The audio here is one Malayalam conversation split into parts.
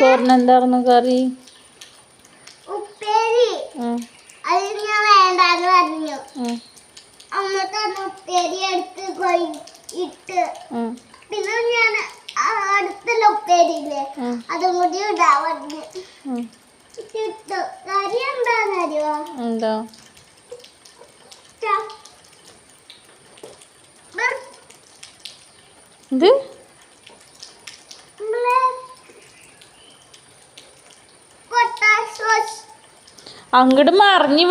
ചോറിന് എന്തായിരുന്നു കറി? ഉപ്പേരി. അത് ഞാൻ വേണ്ടാന്ന് പറഞ്ഞു. അമ്മത്തെ ഉപ്പേരി എടുത്ത് ഇട്ട് പിന്നെ ഞാൻ അടുത്തുള്ള ഉപ്പേരിയില്ലേ അതും കൂടി ഇടാ പറഞ്ഞു. ഇട്ടു. കറി എന്താന്നറിയോ? എന്താ? ഇത് അങ്ങോട്ട് മറിഞ്ഞ്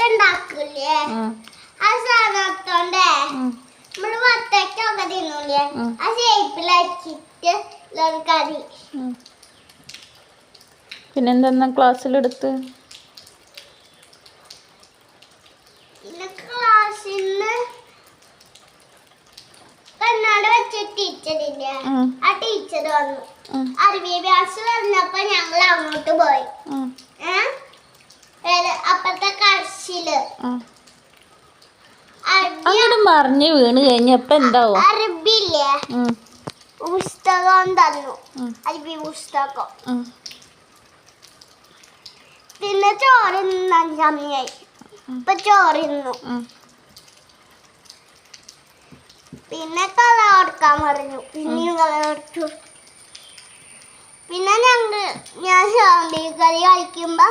ഉണ്ടാക്കില്ലേ ആ സാധനത്തോണ്ടേ നമ്മള് വത്തക്കൊക്കെ തിന്നൂലേ ആ ഷേപ്പിലാക്കിട്ട് കറി. പിന്നെന്താ ക്ലാസ്സിലെടുത്ത്? പിന്നെ ക്ലാസ്സിന്ന് കണ്ണാട് വെച്ച ടീച്ചറില്ലേ ആ ടീച്ചർ വന്നു. അറബി ക്ലാസ് വന്നപ്പോ ഞങ്ങൾ അങ്ങോട്ട് പോയി. അപ്പത്തെ കർശില് അങ്ങോട്ട് മറിഞ്ഞ് വീണ് കഴിഞ്ഞപ്പോ എന്താവും? അറബില്ലേ പുസ്തകം തന്നു. അറബി പുസ്തകം. പിന്നെ ചോറിന്നാൻ സമയായി. ഇപ്പൊ ചോറിന്നു. പിന്നെ കള കൊടുക്കാൻ പറഞ്ഞു. പിന്നെയും കള കൊടുത്തു. പിന്നെ ഞാൻ ഷോണ്ടി കളി കളിക്കുമ്പോ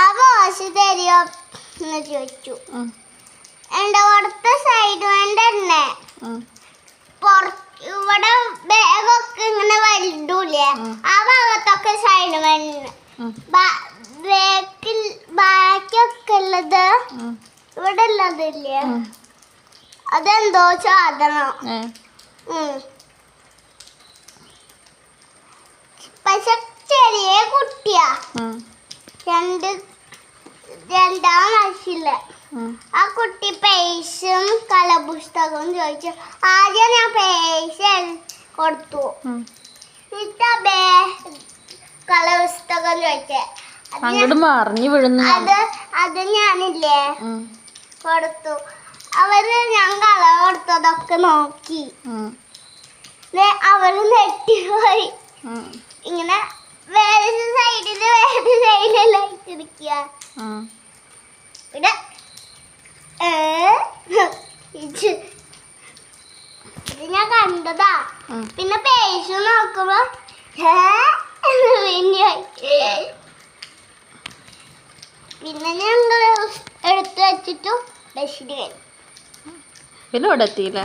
ആ വാശി തരുമോ എന്ന് ചോദിച്ചു. എന്റെ പുറത്തെ സൈഡ് വേണ്ടന്നെ ഇവിടെ ബാഗൊക്കെ ഇങ്ങനെ വലുതൂലേ ആ ഭാഗത്തൊക്കെ സൈഡ് വേണ്ട. ബാക്കിയൊക്കെ ഉള്ളത് ഇവിടെ ഉള്ളതില്ലേ അതെന്തോ സാധനം. പക്ഷെ ചെറിയ കുട്ടിയാ. രണ്ടാം ക്ലാസ്സില് ആ കുട്ടി പേഴ്സും കലപുസ്തകവും ചോദിച്ചു. ആദ്യം ഞാൻ പേഴ്സ് കൊടുത്തു. കലപുസ്തകം ചോദിച്ചേ അത് ഞാനില്ലേ കൊടുത്തു. അവര് ഞാൻ കള കൊടുത്തതൊക്കെ നോക്കി. അവര് നെട്ടിപ്പോയി. ഇങ്ങനെ വേറെ സൈഡിലെല്ലാം ഇരിക്കുക. പിന്നെ ഇത് ഞാൻ കണ്ടതാ. പിന്നെ പേഴ്സ് നോക്കുമ്പോ പിന്നെ ഞങ്ങൾ എടുത്തു വെച്ചിട്ടു ബസ്സിന് എത്തിയില്ലേ?